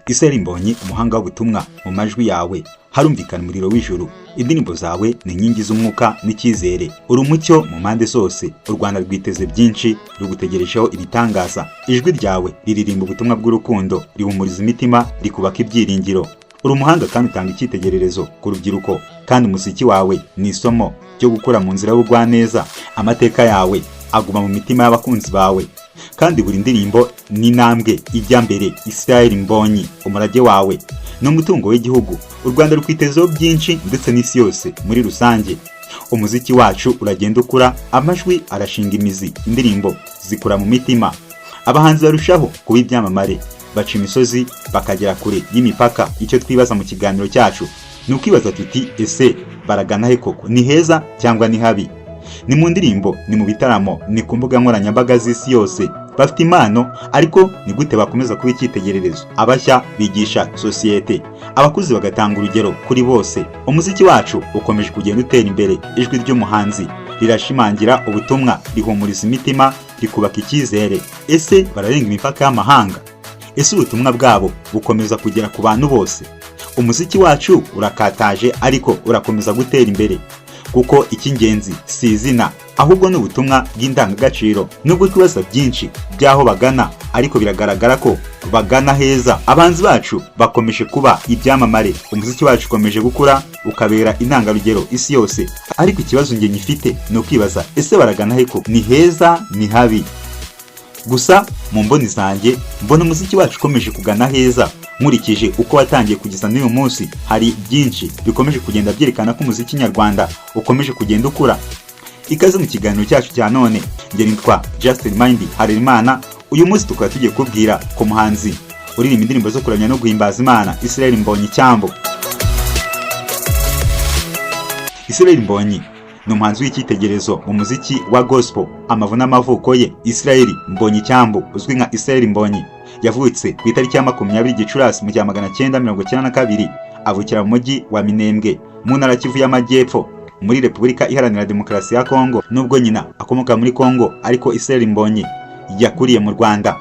Israel Mbonyi, umuhanga w'ubutumwa. Mu majwi yawe harumvikana umuriro w'ijuru. Indirimbo zawe ni inkingi z'umwuka n'icyizere. Uri umucyo mu mpande zose. U Rwanda rwiteze byinshi, rugutegerejeho ibitangaza. Ijwi ryawe riririmba ubutumwa bw'urukundo, rihumuriza imitima, rikubaka ibyiringiro. Uri umuhanga kandi utanga icyitegererezo ku rubyiruko, kandi umuziki wawe ni isomo ryo gukura mu nzira y'ubugwaneza. Amateka yawe aguma mu mitima y'abakunzi bawe, kandi buri ndirimbo ni intambwe ijya mbere. Israel Mbonyi, umurage wawe ni umutungo w'igihugu. U Rwanda rukwitezeho byinshi ndetse n'isi yose muri rusange. Umuziki wacu uragenda ukura, amajwi arashinga imizi, indirimbo zikura mu mitima. Abahanzi barushaho kuba ibyamamare, baca imisozi bakagera kure y'imipaka. Icyo twibaza mu kiganiro cyacu ni ukwibaza tuti, ese baragana he koko? Ni heza cyangwa ni habi? Ni mu ndirimbo, ni mu bitaramo, ni ku mbuga nkoranyambaga z'isi yose. Bafite impano, ariko ni gute bakomeza kuba icyitegererezo? Abashya bigisha sosiyete, abakuzi bagatanga urugero kuri bose. Umuziki wacu ukomeje kugenda utera imbere. Ijwi ry'umuhanzi rirashimangira ubutumwa, rihumuriza imitima, rikubaka icyizere. Ese bararenga imipaka y'amahanga? Ese ubutumwa bwabo bukomeza kugera ku bantu bose? Umuziki wacu urakataje, ariko urakomeza gutera imbere, kuko icy'ingenzi si izina, ahubwo ni ubutumwa bw'indangagaciro. Nubwo twibaza byinshi by'aho bagana, ariko biragaragara ko bagana heza. Abahanzi bacu bakomeje kuba ibyamamare, umuziki wacu ukomeje gukura, ukabera intangarugero isi yose. Ariko ikibazo nge nyifite ni ukwibaza, ese baragana he koko? Ni heza ni habi? Gusa mu mboni zanjye mbona umuziki wacu ukomeje kugana heza. Nkurikije uko watangiye kugeza n'uyu munsi, hari byinshi bikomeje kugenda byerekana ko umuziki nyarwanda ukomeje kugenda ukura. Ikaze mu kiganiro cyacu cya none. Njye nitwa Harerimana. Uyu munsi tukaba tugiye kubwira ku muhanzi uririmba indirimbo zo kuramya no guhimbaza Imana, Israel Mbonyi Cyambu. Israel Mbonyi ni umuhanzi w'icyitegererezo mu muziki wa gospel. Amavu n'amavuko ye, Israel Mbonyi Cyambu, uzwi nka Israel Mbonyi, yavutse ku itariki ya 20 Gicurasi mu 1992. Avukira mu mujyi wa Minembwe mu Ntara Kivu y'Amajyepfo muri Repubulika Iharanira Demokarasi ya Congo. Nubwo nyina akomoka muri Congo, ariko Israel Mbonyi yakuriye mu Rwanda,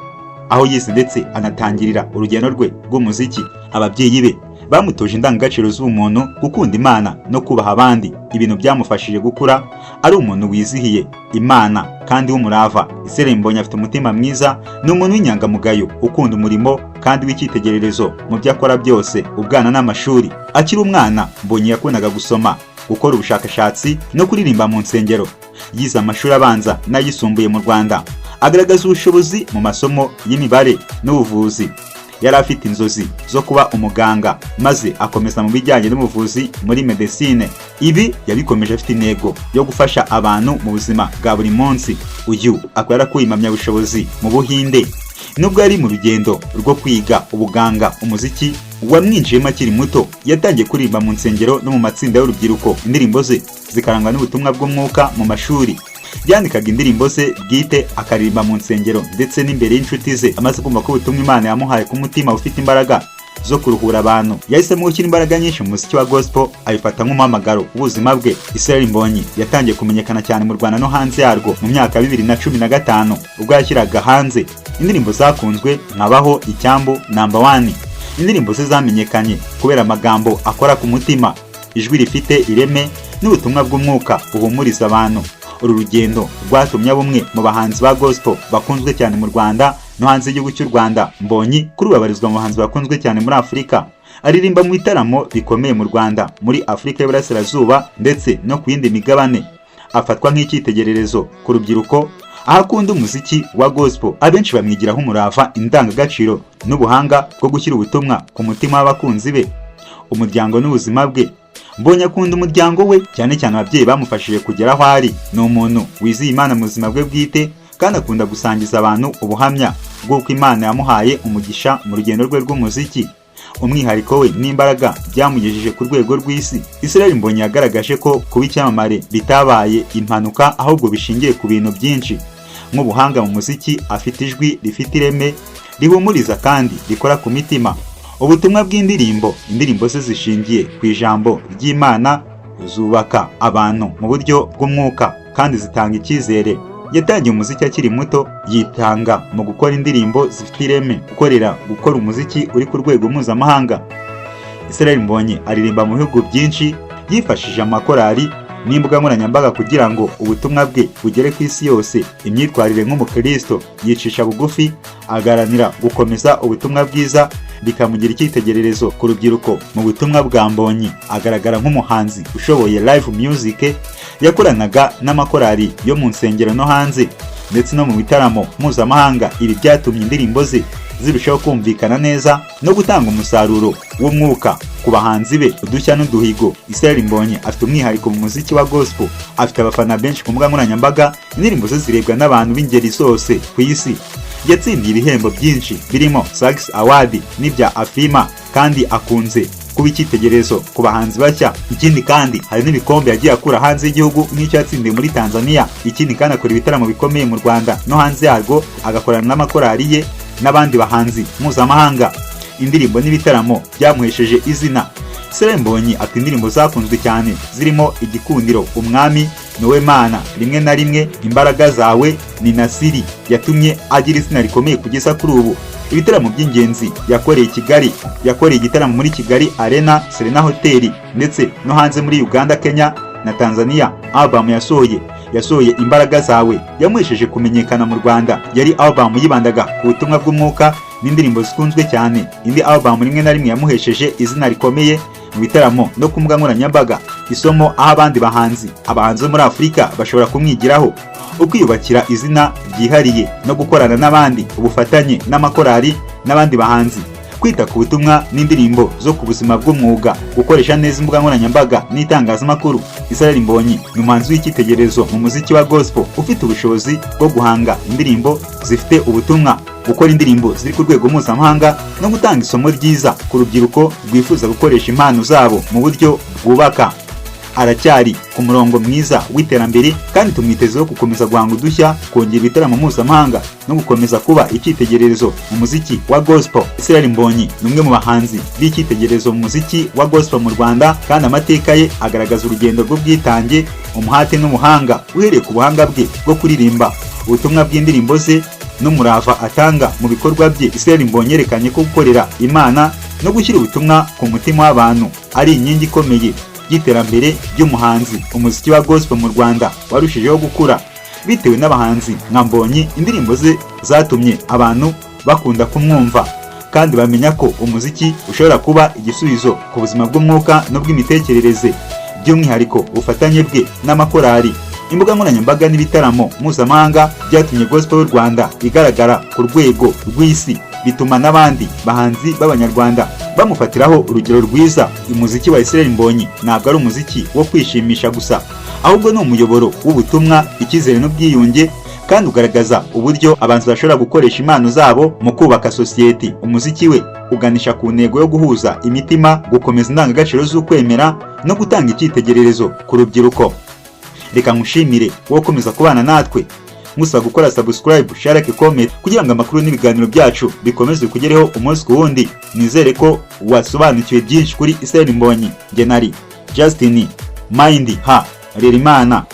aho yize ndetse anatangirira urugendo rwe rw'umuziki. Ababyeyi be bamutoje indangagaciro z'umuntu, gukunda Imana no kubaha abandi, ibintu byamufashije gukura ari umuntu wizihiye Imana kandi w'umurava. Israel Mbonyi afite umutima mwiza, ni umuntu w'inyangamugayo, ukunda umurimo kandi w'icyitegererezo mu byo akora byose. Ubwana n'amashuri. Akiri umwana, Mbonyi yakundaga gusoma, gukora ubushakashatsi no kuririmba mu nsengero. Yize amashuri abanza n'ayisumbuye mu Rwanda, agaragaza ubushobozi mu masomo y'imibare n'ubuvuzi. Yari afite inzozi zo kuba umuganga, maze akomeza mu bijyanye n'ubuvuzi muri medicine. Ibi yabikomeje afite intego yo gufasha abantu mu buzima bwa buri munsi. Uyu akaba yarakuye impamyabushobozi mu Buhinde. Nubwo yari mu rugendo rwo kwiga ubuganga, umuziki wamwinjiyemo akiri muto. Yatangiye kuririmba mu nsengero no mu matsinda y'urubyiruko. Indirimbo ze zikarangwa n'ubutumwa bw'umwuka mu mashuri. Yandikaga indirimbo ze bwite, akaririmba mu nsengero ndetse n'imbere y'inshuti ze. Amaze kumva ko ubutumwa Imana yamuhaye ku mutima ufite imbaraga zo kuruhura abantu, yahisemo gushyira imbaraga nyinshi mu muziki wa gospel, abifata nk'umuhamagaro w'ubuzima bwe. Israel Mbonyi yatangiye kumenyekana cyane mu Rwanda no hanze yarwo mu myaka ya 2015, ubwo yashyiraga hanze indirimbo zakunzwe nkabaho, Icyambu, number 1. Indirimbo ze zamenyekanye kubera amagambo akora ku mutima, ijwi rifite ireme n'ubutumwa bw'umwuka buhumuriza abantu. Uru rugendo rwatumye bumwe mu bahanzi ba gospel bakunzwe cyane mu Rwanda no hanze y'igihugu cy'u Rwanda. Mbonyi kuri babarizwa mu bahanzi bakunzwe cyane muri Afurika. Aririmba mu bitaramo bikomeye mu Rwanda, muri Afurika y'Iburasirazuba ndetse no ku yindi migabane. Afatwa nk'icyitegererezo ku rubyiruko, aho akunda umuziki wa gospel. Abenshi bamwigiraho umurava, indangagaciro n'ubuhanga bwo gushyira ubutumwa ku mutima w'abakunzi be. Umuryango n'ubuzima bwe. Mbonyi akunda umuryango we, cyane cyane ababyeyi bamufashije kugera aho ari. Ni umuntu wizihiye Imana mu buzima bwe bwite, kandi akunda gusangiza abantu ubuhamya bw'uko Imana yamuhaye umugisha mu rugendo rwe rw'umuziki. Umwihariko we n'imbaraga byamugejeje ku rwego rw'isi. Israel Mbonyi yagaragaje ko kuba icyamamare bitabaye impanuka, ahubwo bishingiye ku bintu byinshi nk'ubuhanga mu muziki. Afite ijwi rifite ireme, rihumuriza kandi rikora ku mitima. Ubutumwa bw'indirimbo. Indirimbo ze zishingiye ku ijambo ry'Imana, zubaka abantu mu buryo bw'umwuka kandi zitanga icyizere. yatangiye umuziki akiri muto, yitanga mu gukora indirimbo zifite ireme, gukora umuziki uri ku rwego mpuzamahanga. Israel Mbonyi aririmba mu bihugu byinshi, yifashishije amakorali n'imbuga nkoranyambaga kugira ngo ubutumwa bwe bugere ku isi yose. Imyitwarire nk'umukristo, yicisha bugufi, agaharanira gukomeza ubutumwa bwiza, bikamugira icyitegererezo ku rubyiruko. Mu butumwa bwa Mbonyi agaragara nk'umuhanzi ushoboye live music, yakoranaga n'amakorali yo mu nsengero no hanze ndetse no mu bitaramo mpuzamahanga. Ibi byatumye indirimbo ze zirushaho kumvikana neza no gutanga umusaruro w'umwuka ku bahanzi be. Udushya n'uduhigo, Israel Mbonyi afite umwihariko mu muziki wa gospel, afite abafana benshi ku mbuga nkoranyambaga, indirimbo ze zirebwa n'abantu b'ingeri zose ku isi. Yatsindiye ibihembo byinshi birimo Sax Award n'ibya Afrima, kandi akunze kuba icyitegererezo ku bahanzi bashya. Ikindi kandi hari n'ibikombe yagiye akura hanze y'igihugu nk'icyo yatsindiye muri Tanzania. Ikindi kandi akora ibitaramo bikomeye mu Rwanda no hanze yarwo, agakorana n'amakorali ye n'abandi bahanzi mpuzamahanga. Indirimbo n'ibitaramo byamuhesheje izina. Israel Mbonyi afite indirimbo zakunzwe cyane zirimo Igikundiro, Umwami, Nowe Mana, Rimwe na Rimwe, Imbaraga Zawe, Ni Nasiri, yatumye agira izina rikomeye kugeza kuri ubu. Ibitaramo by'ingenzi yakoreye Kigali, yakoreye igitaramo muri Kigali Arena, Serena Hotel, ndetse no hanze muri Uganda, Kenya na Tanzania. Album yasohoye Imbaraga Zawe yamuhesheje kumenyekana mu Rwanda. Yari album yibandaga ku butumwa bw'umwuka n'indirimbo zikunzwe cyane. Indi album Rimwe na Rimwe yamuhesheje izina rikomeye mu bitaramo no ku mbuga nkoranyambaga. Isomo aho abandi bahanzi bo muri Afurika bashobora kumwigiraho: ukwiyubakira izina ryihariye no gukorana n'abandi, ubufatanye n'amakorali n'abandi bahanzi, kwita ku butumwa n'indirimbo zo ku buzima bw'umwuga, gukoresha neza imbuga nkoranyambaga n'itangazamakuru. Israel Mbonyi ni umuhanzi w'icyitegererezo mu muziki wa gospel, ufite ubushobozi bwo guhanga indirimbo zifite ubutumwa, gukora indirimbo ziri ku rwego mpuzamahanga no gutanga isomo ryiza ku rubyiruko rwifuza gukoresha impano zabo mu buryo bwubaka. Aracyari ku murongo mwiza w'iterambere, kandi tumwitezeho gukomeza guhanga udushya, kongera ibitaramo mpuzamahanga no gukomeza kuba icyitegererezo mu muziki wa gospel. Israel Mbonyi ni umwe mu bahanzi b'icyitegererezo mu muziki wa gospel mu Rwanda, kandi amateka ye agaragaza urugendo rw'ubwitange, umuhate n'umuhanga. Uhereye ku buhanga bwe bwo kuririmba, ubutumwa bw'indirimbo ze n'umurava atanga mu bikorwa bye, Israel Mbonyi yerekanye ko gukorera Imana no gushyira ubutumwa ku mutima w'abantu ari inkingi ikomeye y'iterambere ry'umuhanzi. Umuziki wa gospel mu Rwanda warushijeho gukura bitewe n'abahanzi nka Mbonyi. Indirimbo ze zatumye abantu bakunda kumwumva, kandi bamenya ko umuziki ushobora kuba igisubizo ku buzima bw'umwuka no bw'imitekerereze. By'umwihariko ubufatanye bwe n'amakorali, imbuga nkoranyambaga n'ibitaramo mpuzamahanga byatumye gospel y'u Rwanda igaragara ku rwego rw'isi, bituma n'abandi bahanzi b'Abanyarwanda bamufatiraho urugero rwiza. Umuziki wa Israel Mbonyi ntabwo ari umuziki wo kwishimisha gusa, ahubwo ni umuyoboro w'ubutumwa, icyizere n'ubwiyunge, kandi ugaragaza uburyo abantu bashobora gukoresha impano zabo mu kubaka sosiyete. Umuziki we uganisha ku ntego yo guhuza imitima, gukomeza indangagaciro z'ukwemera no gutanga icyitegererezo ku rubyiruko. Reka nkushimire wowe ukomeza kubana natwe, musaba gukora subscribe, share, comment kugira ngo amakuru n'ibiganiro byacu bikomeze kugereho umunsi ku wundi. Nizere ko wasobanukiwe byinshi kuri Israel Mbonyi. Nari Justin Mind ha Rerimana.